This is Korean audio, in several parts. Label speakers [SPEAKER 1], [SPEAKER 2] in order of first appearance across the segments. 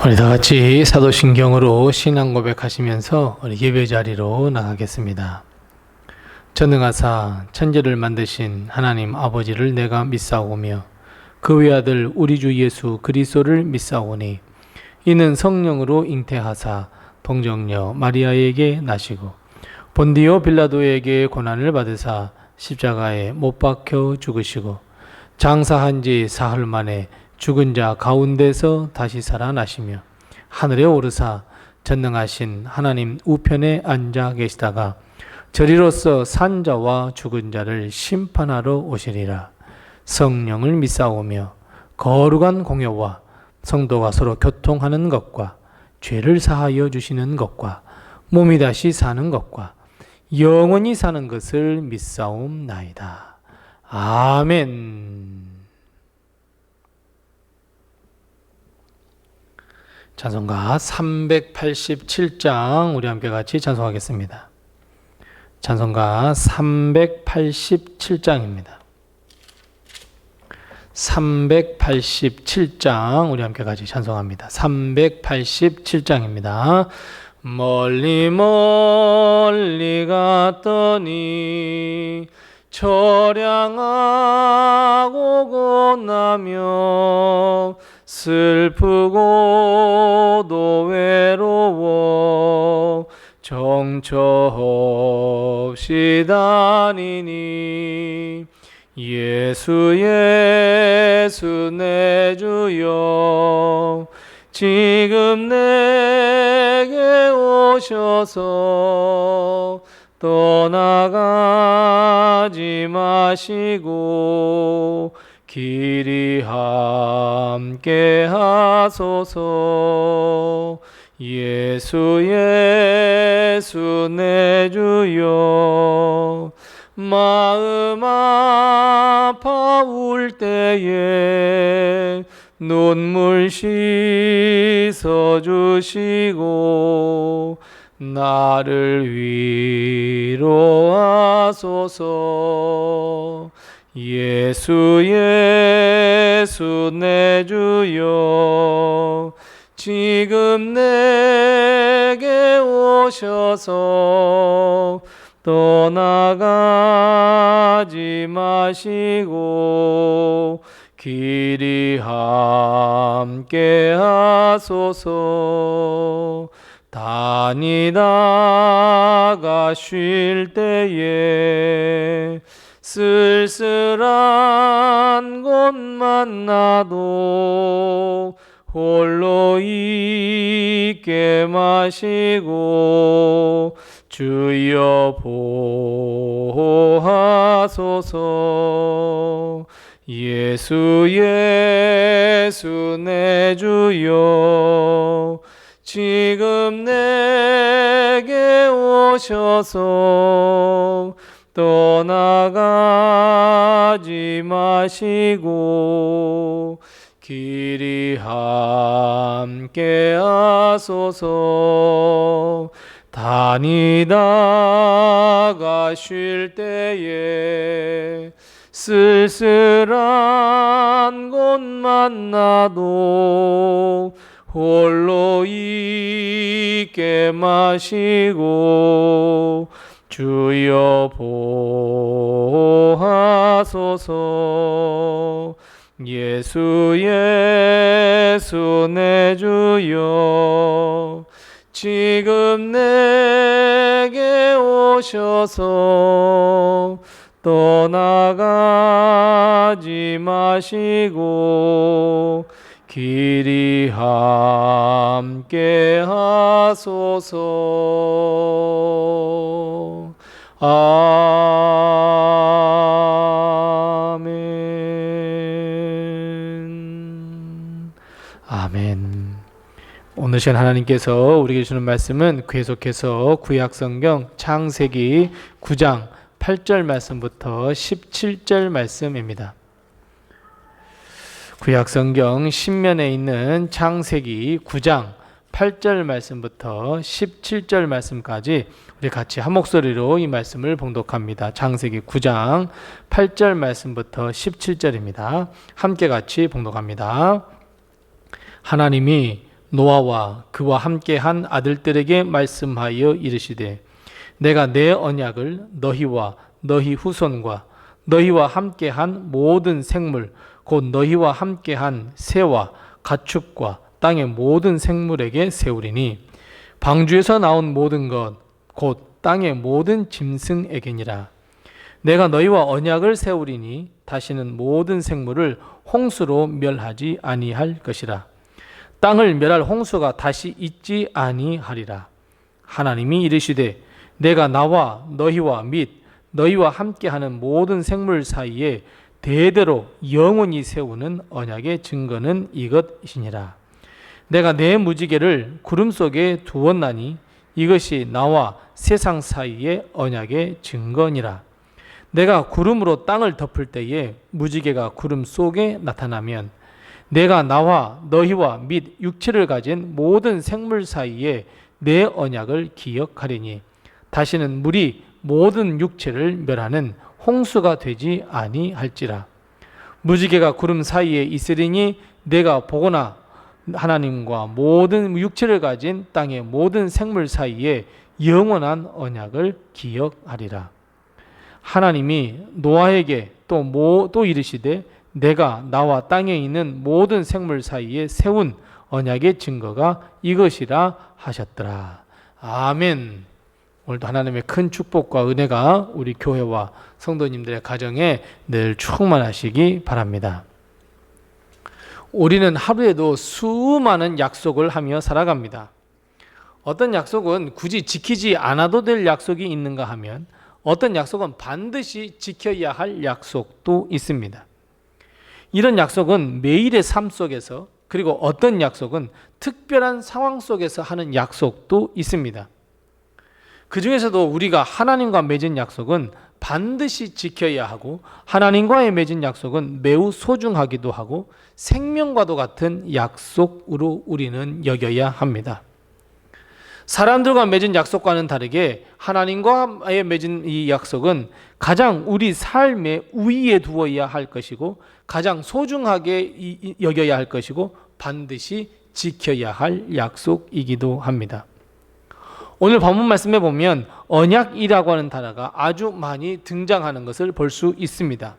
[SPEAKER 1] 우리 다 같이 사도신경으로 신앙 고백하시면서 우리 예배 자리로 나가겠습니다. 전능하사 천지를 만드신 하나님 아버지를 내가 믿사오며 그 외아들 우리 주 예수 그리스도를 믿사오니 이는 성령으로 잉태하사 동정녀 마리아에게 나시고 본디오 빌라도에게 고난을 받으사 십자가에 못 박혀 죽으시고 장사한 지 사흘 만에 죽은 자 가운데서 다시 살아나시며 하늘에 오르사 전능하신 하나님 우편에 앉아 계시다가 저리로서 산 자와 죽은 자를 심판하러 오시리라. 성령을 믿사오며 거룩한 공효와 성도가 서로 교통하는 것과 죄를 사하여 주시는 것과 몸이 다시 사는 것과 영원히 사는 것을 믿사옵나이다. 아멘. 찬송가 387장 우리 함께 같이 찬송하겠습니다. 찬송가 387장입니다. 387장 우리 함께 같이 찬송합니다. 387장입니다. 멀리 멀리 갔더니 처량하고 고나며 슬프고도 외로워 정처 없이 다니니 예수 예수 내 주여 지금 내게 오셔서 떠나가지 마시고 길이 함께 하소서. 예수 예수 내 주여 마음 아파울 때에 눈물 씻어주시고 나를 위로하소서. 예수 예수 내 주여 지금 내게 오셔서 떠나가지 마시고 길이 함께 하소서. 다니다가 쉴 때에 쓸쓸한 곳만 나도 홀로 있게 마시고 주여 보호하소서. 예수 예수 내 주여 지금 내게 오셔서 떠나가지 마시고 길이 함께 하소서. 다니다가 쉴 때에 쓸쓸한 곳만 나도 홀로 있게 마시고 주여 보호하소서. 예수 예수 내 주여 지금 내게 오셔서 떠나가지 마시고 길이 함께 하소서. 아멘. 아멘. 오늘 시간 하나님께서 우리에게 주는 말씀은 계속해서 구약성경 창세기 9장 8절 말씀부터 17절 말씀입니다. 구약성경 신면에 있는 창세기 9장 8절 말씀부터 17절 말씀까지 우리 같이 한 목소리로 이 말씀을 봉독합니다. 창세기 9장 8절 말씀부터 17절입니다. 함께 같이 봉독합니다. 하나님이 노아와 그와 함께한 아들들에게 말씀하여 이르시되 내가 내 언약을 너희와 너희 후손과 너희와 함께한 모든 생물 곧 너희와 함께한 새와 가축과 땅의 모든 생물에게 세우리니 방주에서 나온 모든 것 곧 땅의 모든 짐승에게니라. 내가 너희와 언약을 세우리니 다시는 모든 생물을 홍수로 멸하지 아니할 것이라. 땅을 멸할 홍수가 다시 있지 아니하리라. 하나님이 이르시되 내가 나와 너희와 및 너희와 함께하는 모든 생물 사이에 대대로 영원히 세우는 언약의 증거는 이것이니라. 내가 내 무지개를 구름 속에 두었나니 이것이 나와 세상 사이의 언약의 증거니라. 내가 구름으로 땅을 덮을 때에 무지개가 구름 속에 나타나면 내가 나와 너희와 및 육체를 가진 모든 생물 사이에 내 언약을 기억하리니 다시는 물이 모든 육체를 멸하는 홍수가 되지 아니할지라. 무지개가 구름 사이에 있으리니 내가 보거나 하나님과 모든 육체를 가진 땅의 모든 생물 사이에 영원한 언약을 기억하리라. 하나님이 노아에게 또 이르시되 내가 나와 땅에 있는 모든 생물 사이에 세운 언약의 증거가 이것이라 하셨더라. 아멘. 오늘도 하나님의 큰 축복과 은혜가 우리 교회와 성도님들의 가정에 늘 충만하시기 바랍니다. 우리는 하루에도 수많은 약속을 하며 살아갑니다. 어떤 약속은 굳이 지키지 않아도 될 약속이 있는가 하면 어떤 약속은 반드시 지켜야 할 약속도 있습니다. 이런 약속은 매일의 삶 속에서 그리고 어떤 약속은 특별한 상황 속에서 하는 약속도 있습니다. 그 중에서도 우리가 하나님과 맺은 약속은 반드시 지켜야 하고 하나님과의 맺은 약속은 매우 소중하기도 하고 생명과도 같은 약속으로 우리는 여겨야 합니다. 사람들과 맺은 약속과는 다르게 하나님과의 맺은 이 약속은 가장 우리 삶의 우위에 두어야 할 것이고 가장 소중하게 여겨야 할 것이고 반드시 지켜야 할 약속이기도 합니다. 오늘 본문 말씀에 보면 언약이라고 하는 단어가 아주 많이 등장하는 것을 볼 수 있습니다.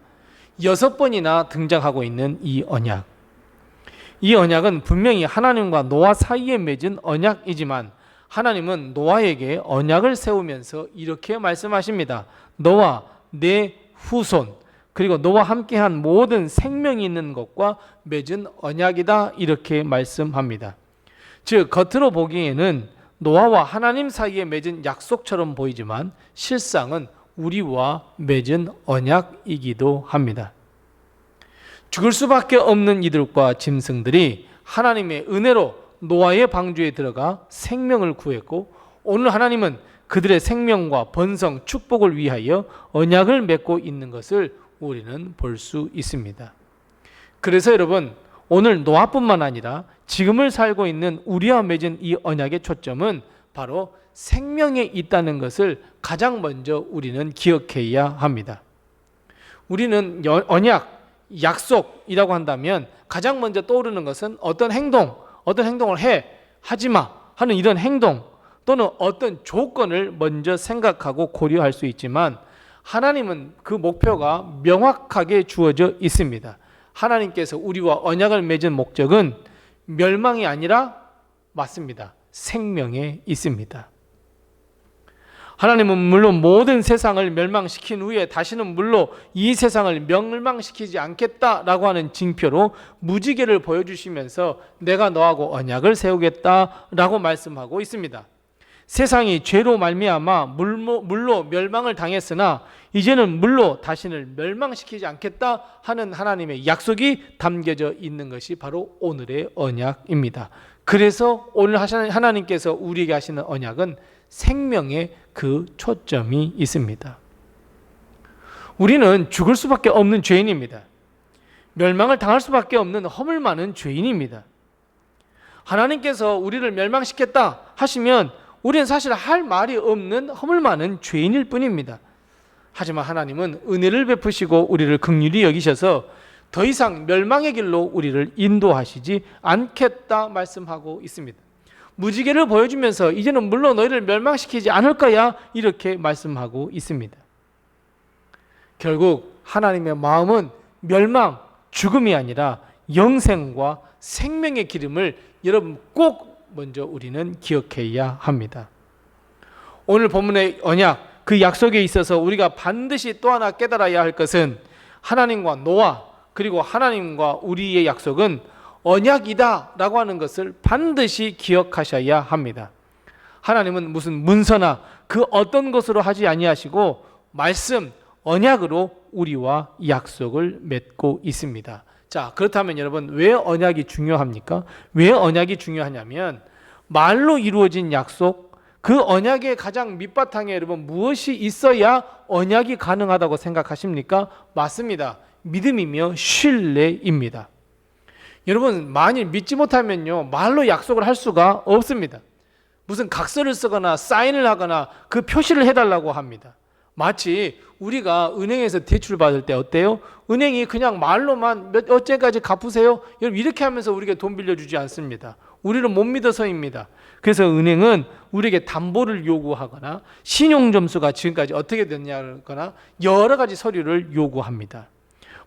[SPEAKER 1] 6번이나 등장하고 있는 이 언약. 이 언약은 분명히 하나님과 노아 사이에 맺은 언약이지만 하나님은 노아에게 언약을 세우면서 이렇게 말씀하십니다. 너와 내 후손 그리고 너와 함께한 모든 생명이 있는 것과 맺은 언약이다 이렇게 말씀합니다. 즉 겉으로 보기에는 노아와 하나님 사이에 맺은 약속처럼 보이지만 실상은 우리와 맺은 언약이기도 합니다. 죽을 수밖에 없는 이들과 짐승들이 하나님의 은혜로 노아의 방주에 들어가 생명을 구했고 오늘 하나님은 그들의 생명과 번성, 축복을 위하여 언약을 맺고 있는 것을 우리는 볼 수 있습니다. 그래서 여러분 오늘 노아뿐만 아니라 지금을 살고 있는 우리와 맺은 이 언약의 초점은 바로 생명에 있다는 것을 가장 먼저 우리는 기억해야 합니다. 우리는 언약, 약속이라고 한다면 가장 먼저 떠오르는 것은 어떤 행동을 하지마 하는 이런 행동 또는 어떤 조건을 먼저 생각하고 고려할 수 있지만 하나님은 그 목표가 명확하게 주어져 있습니다. 하나님께서 우리와 언약을 맺은 목적은 멸망이 아니라 맞습니다. 생명에 있습니다. 하나님은 물론 모든 세상을 멸망시킨 후에 다시는 물론 이 세상을 멸망시키지 않겠다라고 하는 징표로 무지개를 보여주시면서 내가 너하고 언약을 세우겠다라고 말씀하고 있습니다. 세상이 죄로 말미암아 물로 멸망을 당했으나 이제는 물로 다시는 멸망시키지 않겠다 하는 하나님의 약속이 담겨져 있는 것이 바로 오늘의 언약입니다. 그래서 오늘 하나님께서 우리에게 하시는 언약은 생명의 그 초점이 있습니다. 우리는 죽을 수밖에 없는 죄인입니다. 멸망을 당할 수밖에 없는 허물 많은 죄인입니다. 하나님께서 우리를 멸망시켰다 하시면 우리는 사실 할 말이 없는 허물 많은 죄인일 뿐입니다. 하지만 하나님은 은혜를 베푸시고 우리를 긍휼히 여기셔서 더 이상 멸망의 길로 우리를 인도하시지 않겠다 말씀하고 있습니다. 무지개를 보여주면서 이제는 물론 너희를 멸망시키지 않을 거야 이렇게 말씀하고 있습니다. 결국 하나님의 마음은 멸망, 죽음이 아니라 영생과 생명의 기름을 여러분 꼭 먼저 우리는 기억해야 합니다. 오늘 본문의 언약, 그 약속에 있어서 우리가 반드시 또 하나 깨달아야 할 것은 하나님과 노아 그리고 하나님과 우리의 약속은 언약이다 라고 하는 것을 반드시 기억하셔야 합니다. 하나님은 무슨 문서나 그 어떤 것으로 하지 아니하시고 말씀, 언약으로 우리와 약속을 맺고 있습니다. 자, 그렇다면 여러분 왜 언약이 중요합니까? 왜 언약이 중요하냐면 말로 이루어진 약속, 그 언약의 가장 밑바탕에 여러분 무엇이 있어야 언약이 가능하다고 생각하십니까? 맞습니다. 믿음이며 신뢰입니다. 여러분 만일 믿지 못하면요 말로 약속을 할 수가 없습니다. 무슨 각서를 쓰거나 사인을 하거나 그 표시를 해달라고 합니다. 마치 우리가 은행에서 대출 받을 때 어때요? 은행이 그냥 말로만 몇 어째까지 갚으세요? 여러분 이렇게 하면서 우리에게 돈 빌려주지 않습니다. 우리를 못 믿어서입니다. 그래서 은행은 우리에게 담보를 요구하거나 신용점수가 지금까지 어떻게 됐냐거나 여러 가지 서류를 요구합니다.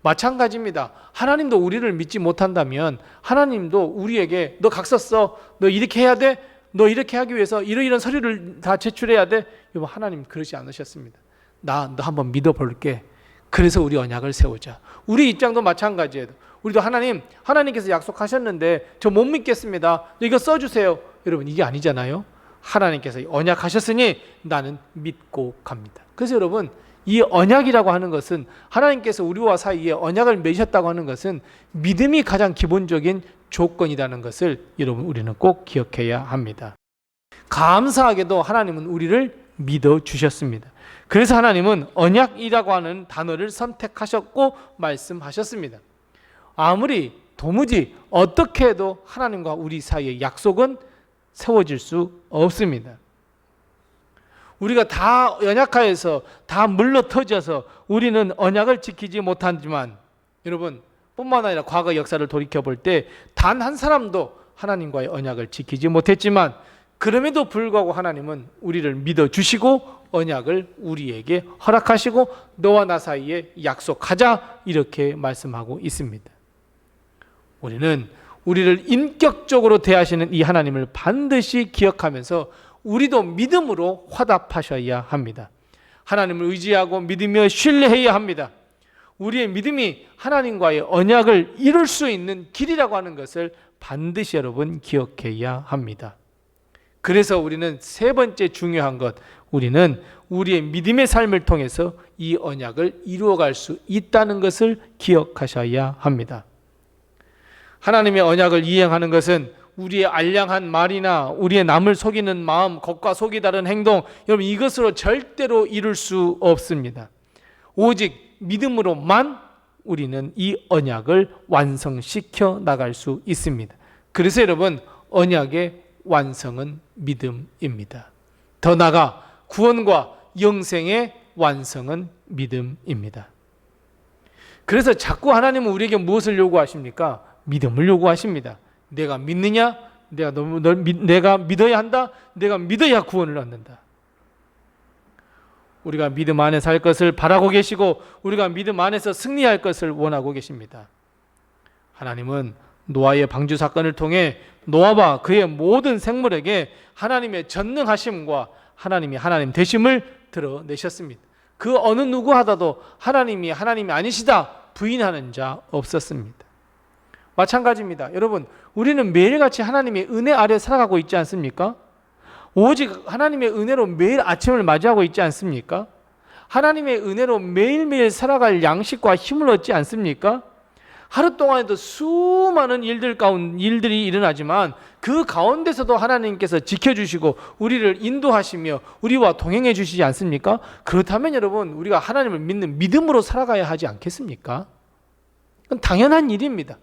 [SPEAKER 1] 마찬가지입니다. 하나님도 우리를 믿지 못한다면 하나님도 우리에게 너 각서 써, 너 이렇게 해야 돼, 너 이렇게 하기 위해서 이런 서류를 다 제출해야 돼. 여러분 하나님 그러지 않으셨습니다. 너 한번 믿어볼게. 그래서 우리 언약을 세우자. 우리 입장도 마찬가지예요. 우리도 하나님께서 약속하셨는데 저 못 믿겠습니다. 이거 써주세요. 여러분 이게 아니잖아요. 하나님께서 언약하셨으니 나는 믿고 갑니다. 그래서 여러분 이 언약이라고 하는 것은 하나님께서 우리와 사이에 언약을 맺으셨다고 하는 것은 믿음이 가장 기본적인 조건이라는 것을 여러분 우리는 꼭 기억해야 합니다. 감사하게도 하나님은 우리를 믿어주셨습니다. 그래서 하나님은 언약이라고 하는 단어를 선택하셨고 말씀하셨습니다. 아무리 도무지 어떻게 해도 하나님과 우리 사이의 약속은 세워질 수 없습니다. 우리가 다 연약하여서 다 물러터져서 우리는 언약을 지키지 못하지만 여러분 뿐만 아니라 과거 역사를 돌이켜볼 때 단 한 사람도 하나님과의 언약을 지키지 못했지만 그럼에도 불구하고 하나님은 우리를 믿어주시고 언약을 우리에게 허락하시고 너와 나 사이에 약속하자 이렇게 말씀하고 있습니다. 우리는 우리를 인격적으로 대하시는 이 하나님을 반드시 기억하면서 우리도 믿음으로 화답하셔야 합니다. 하나님을 의지하고 믿으며 신뢰해야 합니다. 우리의 믿음이 하나님과의 언약을 이룰 수 있는 길이라고 하는 것을 반드시 여러분 기억해야 합니다. 그래서 우리는 세 번째 중요한 것, 우리는 우리의 믿음의 삶을 통해서 이 언약을 이루어갈 수 있다는 것을 기억하셔야 합니다. 하나님의 언약을 이행하는 것은 우리의 알량한 말이나 우리의 남을 속이는 마음, 겉과 속이 다른 행동, 여러분 이것으로 절대로 이룰 수 없습니다. 오직 믿음으로만 우리는 이 언약을 완성시켜 나갈 수 있습니다. 그래서 여러분 언약의 완성은 믿음입니다. 더 나아가 구원과 영생의 완성은 믿음입니다. 그래서 자꾸 하나님은 우리에게 무엇을 요구하십니까? 믿음을 요구하십니다. 내가 믿느냐? 내가 믿어야 한다? 내가 믿어야 구원을 얻는다. 우리가 믿음 안에 살 것을 바라고 계시고 우리가 믿음 안에서 승리할 것을 원하고 계십니다. 하나님은 노아의 방주 사건을 통해 노아와 그의 모든 생물에게 하나님의 전능하심과 하나님이 하나님 되심을 드러내셨습니다. 그 어느 누구 하다도 하나님이 아니시다 부인하는 자 없었습니다. 마찬가지입니다. 여러분 우리는 매일같이 하나님의 은혜 아래 살아가고 있지 않습니까? 오직 하나님의 은혜로 매일 아침을 맞이하고 있지 않습니까? 하나님의 은혜로 매일매일 살아갈 양식과 힘을 얻지 않습니까? 하루 동안에도 수많은 일들이 일어나지만 그 가운데서도 하나님께서 지켜주시고 우리를 인도하시며 우리와 동행해 주시지 않습니까? 그렇다면 여러분 우리가 하나님을 믿는 믿음으로 살아가야 하지 않겠습니까? 그건 당연한 일입니다.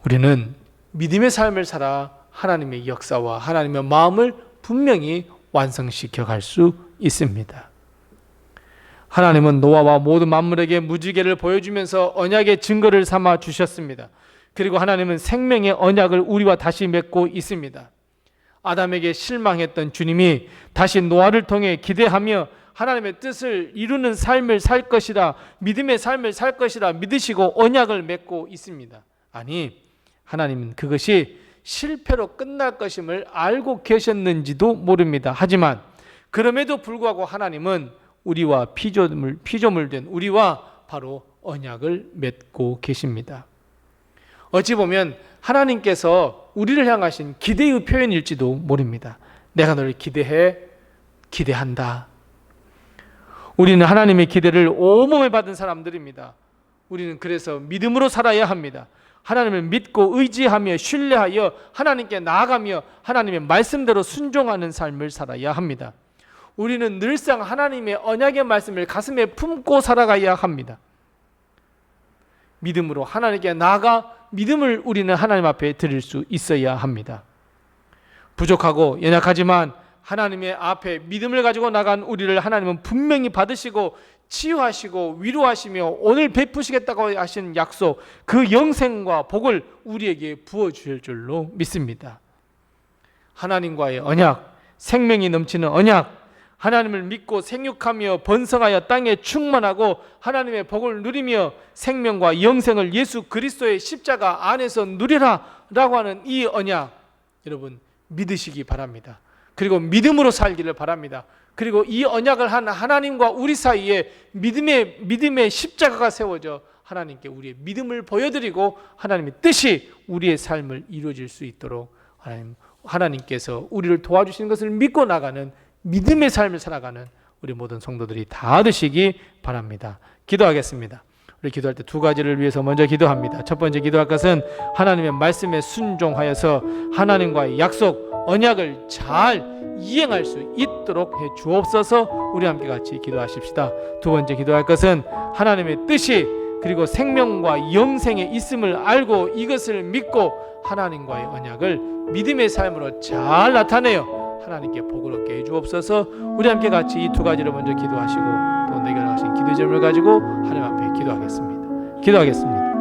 [SPEAKER 1] 우리는 믿음의 삶을 살아 하나님의 역사와 하나님의 마음을 분명히 완성시켜 갈 수 있습니다. 하나님은 노아와 모든 만물에게 무지개를 보여주면서 언약의 증거를 삼아 주셨습니다. 그리고 하나님은 생명의 언약을 우리와 다시 맺고 있습니다. 아담에게 실망했던 주님이 다시 노아를 통해 기대하며 하나님의 뜻을 이루는 삶을 살 것이라, 믿음의 삶을 살 것이라 믿으시고 언약을 맺고 있습니다. 아니, 하나님은 그것이 실패로 끝날 것임을 알고 계셨는지도 모릅니다. 하지만 그럼에도 불구하고 하나님은 우리와 피조물된 우리와 바로 언약을 맺고 계십니다. 어찌 보면 하나님께서 우리를 향하신 기대의 표현일지도 모릅니다. 내가 너를 기대한다. 우리는 하나님의 기대를 온몸에 받은 사람들입니다. 우리는 그래서 믿음으로 살아야 합니다. 하나님을 믿고 의지하며 신뢰하여 하나님께 나아가며 하나님의 말씀대로 순종하는 삶을 살아야 합니다. 우리는 늘상 하나님의 언약의 말씀을 가슴에 품고 살아가야 합니다. 믿음으로 하나님께 나아가 믿음을 우리는 하나님 앞에 드릴 수 있어야 합니다. 부족하고 연약하지만 하나님의 앞에 믿음을 가지고 나간 우리를 하나님은 분명히 받으시고 치유하시고 위로하시며 오늘 베푸시겠다고 하신 약속, 그 영생과 복을 우리에게 부어주실 줄로 믿습니다. 하나님과의 언약, 생명이 넘치는 언약, 하나님을 믿고 생육하며 번성하여 땅에 충만하고 하나님의 복을 누리며 생명과 영생을 예수 그리스도의 십자가 안에서 누리라 라고 하는 이 언약, 여러분 믿으시기 바랍니다. 그리고 믿음으로 살기를 바랍니다. 그리고 이 언약을 한 하나님과 우리 사이에 믿음의 십자가가 세워져 하나님께 우리의 믿음을 보여드리고 하나님의 뜻이 우리의 삶을 이루어질 수 있도록 하나님께서 우리를 도와주시는 것을 믿고 나가는 믿음의 삶을 살아가는 우리 모든 성도들이 다 되시기 바랍니다. 기도하겠습니다. 우리 기도할 때 두 가지를 위해서 먼저 기도합니다. 첫 번째 기도할 것은 하나님의 말씀에 순종하여서 하나님과의 약속, 언약을 잘 이행할 수 있도록 해 주옵소서. 우리 함께 같이 기도하십시다. 두 번째 기도할 것은 하나님의 뜻이 그리고 생명과 영생에 있음을 알고 이것을 믿고 하나님과의 언약을 믿음의 삶으로 잘 나타내어 하나님께 복을 얻게 해 주옵소서. 우리 함께 같이 이 두 가지를 먼저 기도하시고 또 내게 하신 기도 제목을 가지고 하나님 앞에 기도하겠습니다.